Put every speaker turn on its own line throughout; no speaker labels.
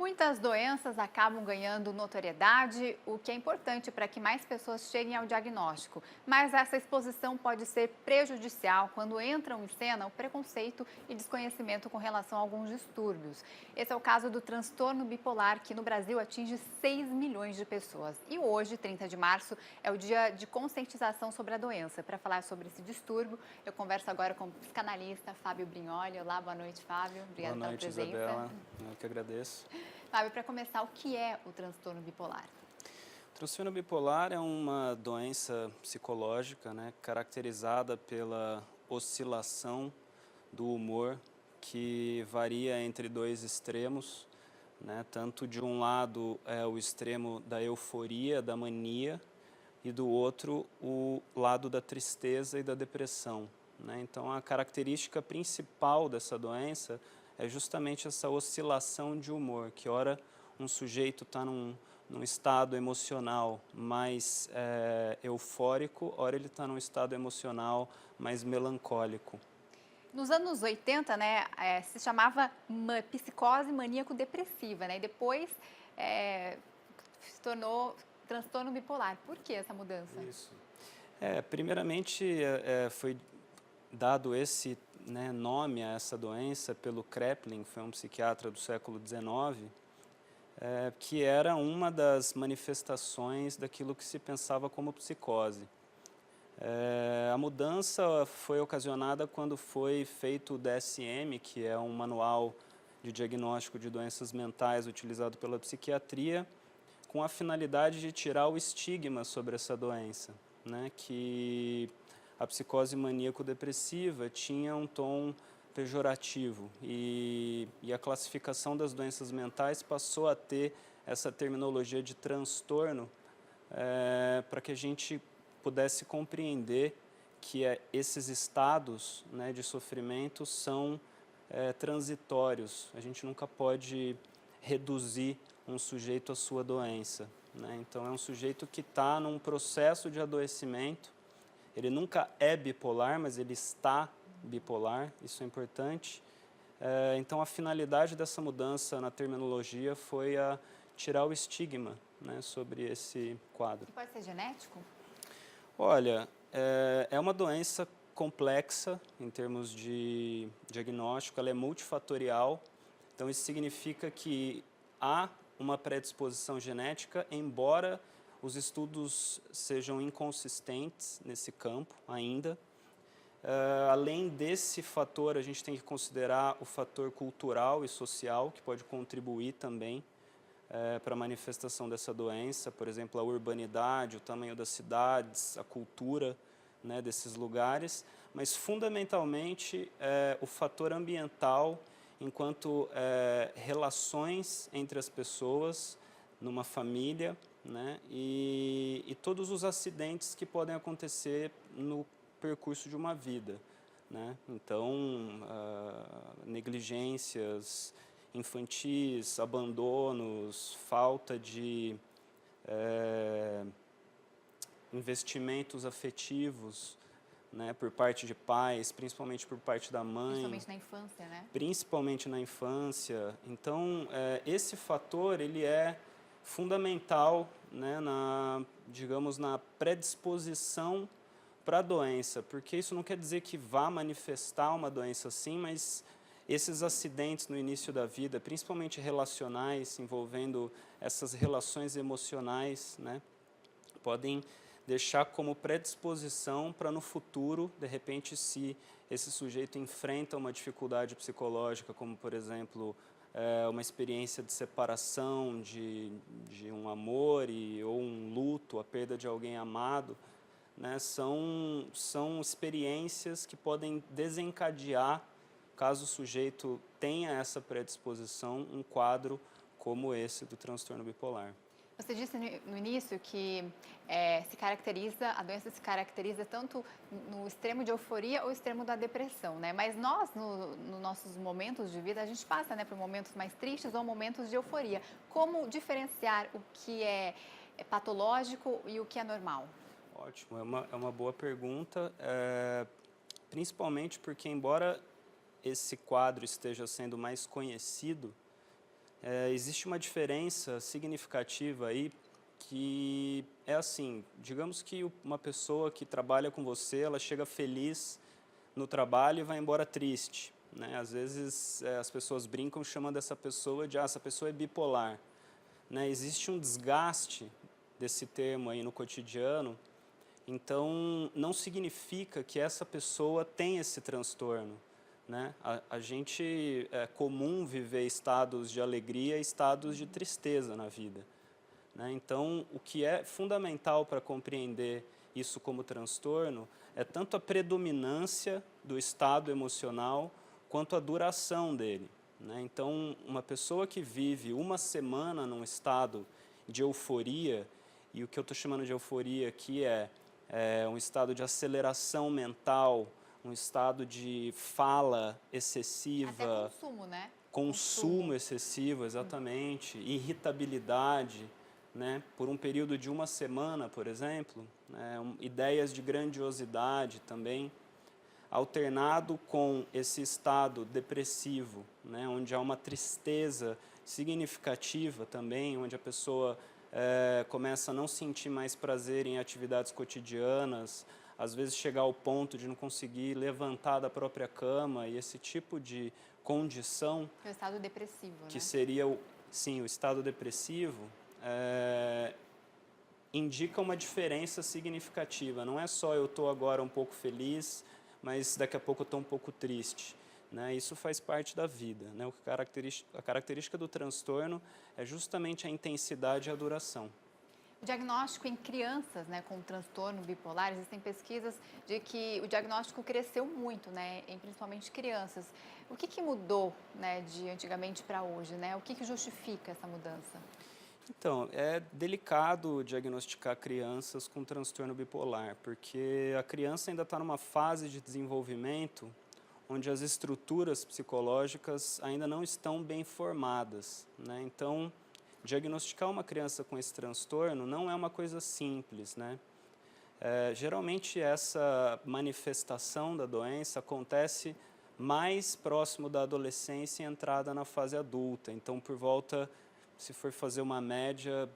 Muitas doenças acabam ganhando notoriedade, o que é importante para que mais pessoas cheguem ao diagnóstico. Mas essa exposição pode ser prejudicial quando entram em cena o preconceito e desconhecimento com relação a alguns distúrbios. Esse é o caso do transtorno bipolar, que no Brasil atinge 6 milhões de pessoas. E hoje, 30 de março, é o dia de conscientização sobre a doença. Para falar sobre esse distúrbio, eu converso agora com o psicanalista Fábio Brignoli. Olá, boa noite, Fábio. Obrigada
Boa
pela
noite,
presença.
Isabela. Eu que agradeço.
Fábio, para começar, o que é o transtorno bipolar?
O transtorno bipolar é uma doença psicológica, caracterizada pela oscilação do humor que varia entre dois extremos, tanto de um lado é o extremo da euforia, da mania, e do outro o lado da tristeza e da depressão. Então, a característica principal dessa doença é justamente essa oscilação de humor, que ora um sujeito está num estado emocional mais eufórico, ora ele está num estado emocional mais melancólico.
Nos anos 80, se chamava psicose maníaco-depressiva, e depois se tornou transtorno bipolar. Por que essa mudança?
Isso. Primeiramente, foi dado esse nome a essa doença pelo Kraepelin, que foi um psiquiatra do século XIX, que era uma das manifestações daquilo que se pensava como psicose. A mudança foi ocasionada quando foi feito o DSM, que é um manual de diagnóstico de doenças mentais utilizado pela psiquiatria, com a finalidade de tirar o estigma sobre essa doença, que a psicose maníaco-depressiva tinha um tom pejorativo e a classificação das doenças mentais passou a ter essa terminologia de transtorno para que a gente pudesse compreender que esses estados de sofrimento são transitórios. A gente nunca pode reduzir um sujeito à sua doença. Então, é um sujeito que está num processo de adoecimento. Ele nunca é bipolar, mas ele está bipolar, isso é importante. Então, a finalidade dessa mudança na terminologia foi a tirar o estigma sobre esse quadro.
E pode ser genético?
Olha, é uma doença complexa em termos de diagnóstico, ela é multifatorial, então isso significa que há uma predisposição genética, embora os estudos sejam inconsistentes nesse campo ainda. Além desse fator, a gente tem que considerar o fator cultural e social, que pode contribuir também para a manifestação dessa doença, por exemplo, a urbanidade, o tamanho das cidades, a cultura desses lugares, mas fundamentalmente o fator ambiental, enquanto relações entre as pessoas, numa família, e todos os acidentes que podem acontecer no percurso de uma vida. Então, negligências infantis, abandonos, falta de investimentos afetivos por parte de pais, principalmente por parte da mãe.
Principalmente na infância,
Principalmente na infância. Então, esse fator ele é fundamental digamos, na predisposição para a doença, porque isso não quer dizer que vá manifestar uma doença assim, mas esses acidentes no início da vida, principalmente relacionais, envolvendo essas relações emocionais, podem deixar como predisposição para no futuro, de repente, se esse sujeito enfrenta uma dificuldade psicológica, como, por exemplo, uma experiência de separação de um amor ou um luto, a perda de alguém amado, são experiências que podem desencadear, caso o sujeito tenha essa predisposição, um quadro como esse do transtorno bipolar.
Você disse no início que a doença se caracteriza tanto no extremo de euforia ou extremo da depressão, Mas nós, nos nossos momentos de vida, a gente passa, por momentos mais tristes ou momentos de euforia. Como diferenciar o que é patológico e o que é normal?
Ótimo, é uma boa pergunta, principalmente porque, embora esse quadro esteja sendo mais conhecido, existe uma diferença significativa aí que é assim, digamos que uma pessoa que trabalha com você, ela chega feliz no trabalho e vai embora triste, né? Às vezes as pessoas brincam chamando essa pessoa de, essa pessoa é bipolar, né? Existe um desgaste desse termo aí no cotidiano, então não significa que essa pessoa tem esse transtorno, né? A gente é comum viver estados de alegria e estados de tristeza na vida, né? Então, o que é fundamental para compreender isso como transtorno é tanto a predominância do estado emocional quanto a duração dele, né? Então, uma pessoa que vive uma semana num estado de euforia, e o que eu estou chamando de euforia aqui é um estado de aceleração mental, um estado de fala excessiva,
Até consumo, né?
consumo excessivo, exatamente, irritabilidade, né? Por um período de uma semana, por exemplo, né? Ideias de grandiosidade também, alternado com esse estado depressivo, né? Onde há uma tristeza significativa também, onde a pessoa começa a não sentir mais prazer em atividades cotidianas, às vezes chegar ao ponto de não conseguir levantar da própria cama, e esse tipo de condição,
O estado depressivo,
que
né?
seria, sim, o estado depressivo, indica uma diferença significativa. Não é só eu estou agora um pouco feliz, mas daqui a pouco eu estou um pouco triste, né? Isso faz parte da vida, né? A característica do transtorno é justamente a intensidade e a duração.
O diagnóstico em crianças, né, com transtorno bipolar, existem pesquisas de que o diagnóstico cresceu muito, né, em principalmente crianças. O que mudou, né, de antigamente para hoje, né? O que justifica essa mudança?
Então, é delicado diagnosticar crianças com transtorno bipolar, porque a criança ainda está numa fase de desenvolvimento onde as estruturas psicológicas ainda não estão bem formadas, né? Então, diagnosticar uma criança com esse transtorno não é uma coisa simples, né? Geralmente, essa manifestação da doença acontece mais próximo da adolescência e entrada na fase adulta. Então, por volta, se for fazer uma média,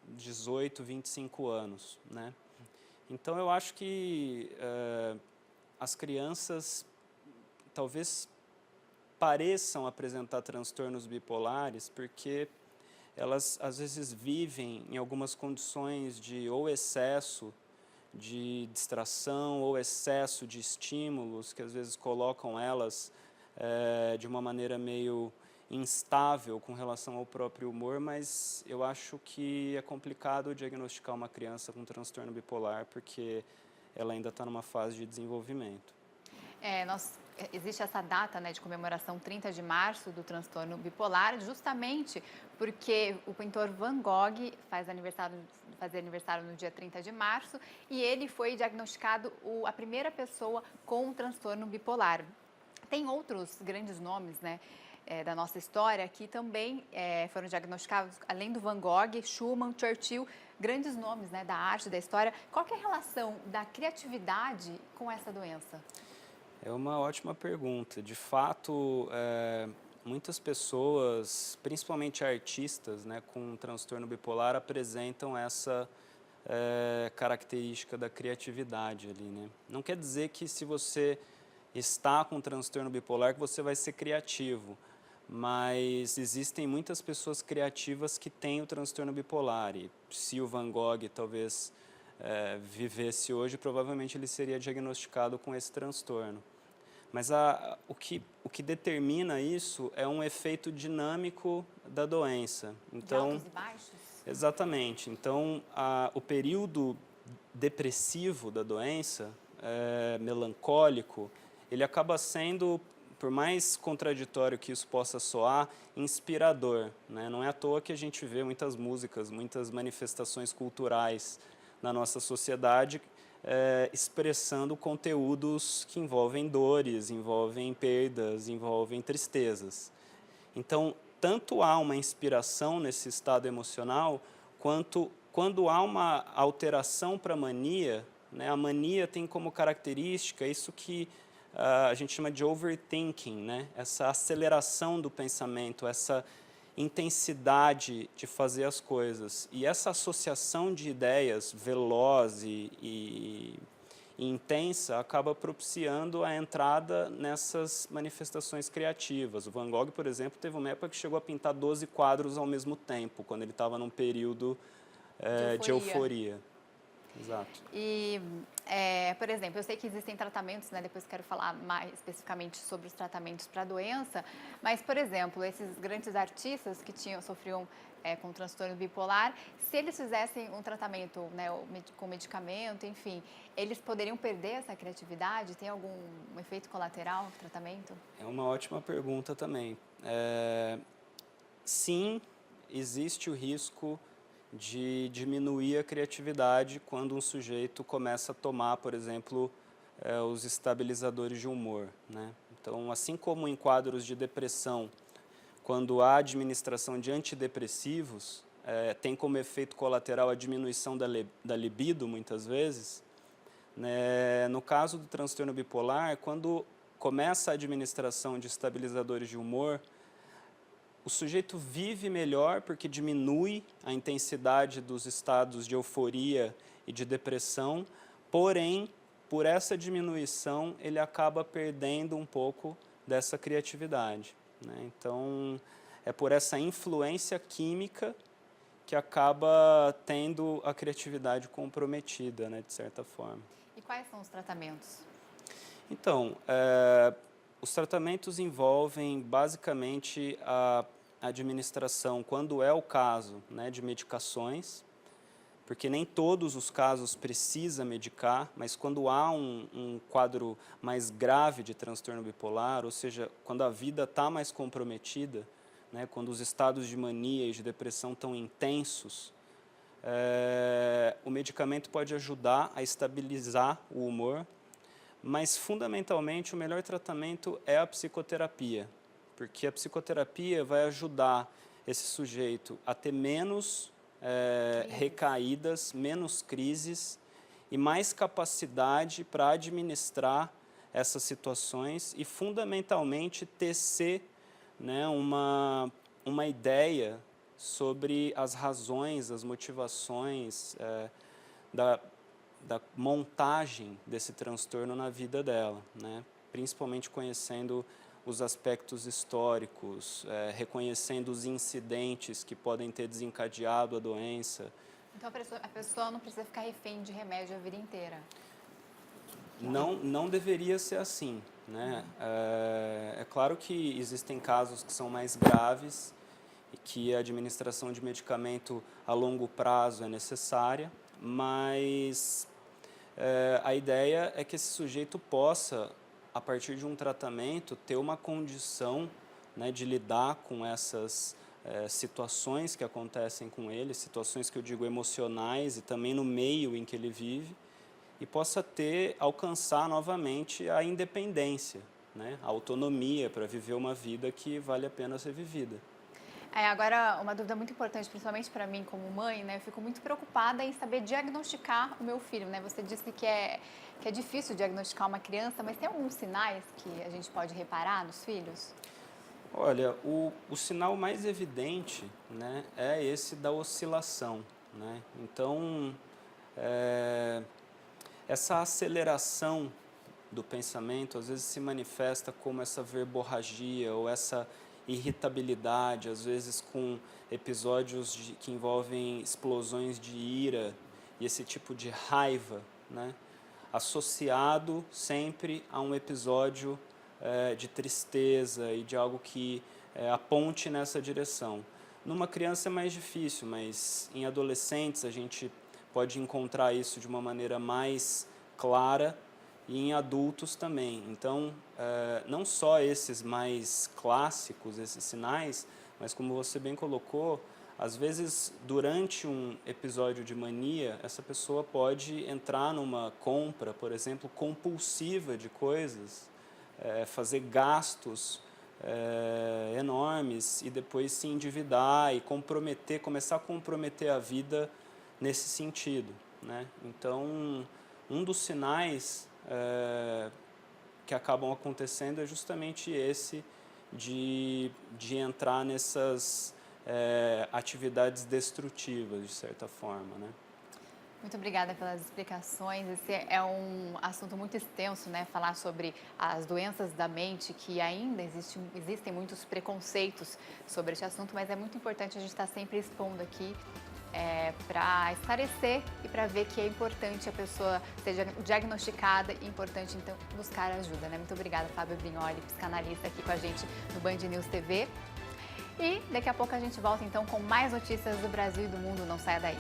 18, 25 anos, né? Então, eu acho que as crianças talvez pareçam apresentar transtornos bipolares porque elas, às vezes, vivem em algumas condições de ou excesso de distração ou excesso de estímulos que, às vezes, colocam elas de uma maneira meio instável com relação ao próprio humor, mas eu acho que é complicado diagnosticar uma criança com transtorno bipolar porque ela ainda está numa fase de desenvolvimento.
Existe essa data, né, de comemoração 30 de março do transtorno bipolar, justamente porque o pintor Van Gogh fazia aniversário no dia 30 de março e ele foi diagnosticado a primeira pessoa com transtorno bipolar. Tem outros grandes nomes, né, da nossa história que também foram diagnosticados, além do Van Gogh, Schumann, Churchill, grandes nomes, né, da arte, da história. Qual que é a relação da criatividade com essa doença?
É uma ótima pergunta. De fato, muitas pessoas, principalmente artistas, né, com transtorno bipolar, apresentam essa característica da criatividade ali, né? Não quer dizer que se você está com transtorno bipolar que você vai ser criativo, mas existem muitas pessoas criativas que têm o transtorno bipolar, e se o Van Gogh talvez vivesse hoje, provavelmente ele seria diagnosticado com esse transtorno. Mas o que determina isso é um efeito dinâmico da doença. Então,
de altos e baixos?
Exatamente. Então, o período depressivo da doença, melancólico, ele acaba sendo, por mais contraditório que isso possa soar, inspirador, né? Não é à toa que a gente vê muitas músicas, muitas manifestações culturais na nossa sociedade expressando conteúdos que envolvem dores, envolvem perdas, envolvem tristezas. Então, tanto há uma inspiração nesse estado emocional, quanto quando há uma alteração para a mania, né, a mania tem como característica isso que a gente chama de overthinking, né, essa aceleração do pensamento, essa intensidade de fazer as coisas. E essa associação de ideias veloz e intensa acaba propiciando a entrada nessas manifestações criativas. O Van Gogh, por exemplo, teve uma época que chegou a pintar 12 quadros ao mesmo tempo, quando ele estava num período de euforia. Exato.
E, por exemplo, eu sei que existem tratamentos, né? Depois quero falar mais especificamente sobre os tratamentos para a doença, mas, por exemplo, esses grandes artistas que sofriam com transtorno bipolar, se eles fizessem um tratamento, né, com medicamento, enfim, eles poderiam perder essa criatividade? Tem algum efeito colateral no tratamento?
É uma ótima pergunta também. Sim, existe o risco de diminuir a criatividade quando um sujeito começa a tomar, por exemplo, os estabilizadores de humor, né? Então, assim como em quadros de depressão, quando há administração de antidepressivos, tem como efeito colateral a diminuição da libido, muitas vezes, né? No caso do transtorno bipolar, quando começa a administração de estabilizadores de humor, o sujeito vive melhor porque diminui a intensidade dos estados de euforia e de depressão, porém, por essa diminuição, ele acaba perdendo um pouco dessa criatividade, né? Então, é por essa influência química que acaba tendo a criatividade comprometida, né, de certa forma.
E quais são os tratamentos?
Então, os tratamentos envolvem basicamente a administração, quando é o caso, né, de medicações, porque nem todos os casos precisa medicar, mas quando há um quadro mais grave de transtorno bipolar, ou seja, quando a vida está mais comprometida, né, quando os estados de mania e de depressão estão intensos, o medicamento pode ajudar a estabilizar o humor, mas fundamentalmente o melhor tratamento é a psicoterapia, porque a psicoterapia vai ajudar esse sujeito a ter menos recaídas, menos crises e mais capacidade para administrar essas situações e, fundamentalmente, tecer, né, uma ideia sobre as razões, as motivações da montagem desse transtorno na vida dela, né? Principalmente conhecendo os aspectos históricos, reconhecendo os incidentes que podem ter desencadeado a doença.
Então a pessoa não precisa ficar refém de remédio a vida inteira?
Não deveria ser assim, né? É claro que existem casos que são mais graves e que a administração de medicamento a longo prazo é necessária, mas a ideia é que esse sujeito possa, a partir de um tratamento, ter uma condição, né, de lidar com essas situações que acontecem com ele, situações que eu digo emocionais e também no meio em que ele vive, e possa alcançar novamente a independência, né, a autonomia para viver uma vida que vale a pena ser vivida.
Agora, uma dúvida muito importante, principalmente para mim como mãe, né? Eu fico muito preocupada em saber diagnosticar o meu filho, né? Você disse que é difícil diagnosticar uma criança, mas tem alguns sinais que a gente pode reparar nos filhos?
Olha, o sinal mais evidente, né, é esse da oscilação, né? Então, essa aceleração do pensamento às vezes se manifesta como essa verborragia ou essa irritabilidade, às vezes com episódios que envolvem explosões de ira e esse tipo de raiva, né, associado sempre a um episódio de tristeza e de algo que aponte nessa direção. Numa criança é mais difícil, mas em adolescentes a gente pode encontrar isso de uma maneira mais clara e em adultos também. Então, não só esses mais clássicos, esses sinais, mas como você bem colocou, às vezes durante um episódio de mania, essa pessoa pode entrar numa compra, por exemplo, compulsiva de coisas, fazer gastos enormes e depois se endividar e começar a comprometer a vida nesse sentido, né? Então, um dos sinais que acabam acontecendo é justamente esse de entrar nessas atividades destrutivas, de certa forma, né?
Muito obrigada pelas explicações. Esse é um assunto muito extenso, né? Falar sobre as doenças da mente, que ainda existem muitos preconceitos sobre esse assunto, mas é muito importante a gente estar sempre expondo aqui para esclarecer e para ver que é importante a pessoa ser diagnosticada e importante, então, buscar ajuda, né? Muito obrigada, Fábio Brignoli, psicanalista, aqui com a gente no Band News TV. E daqui a pouco a gente volta, então, com mais notícias do Brasil e do mundo. Não saia daí.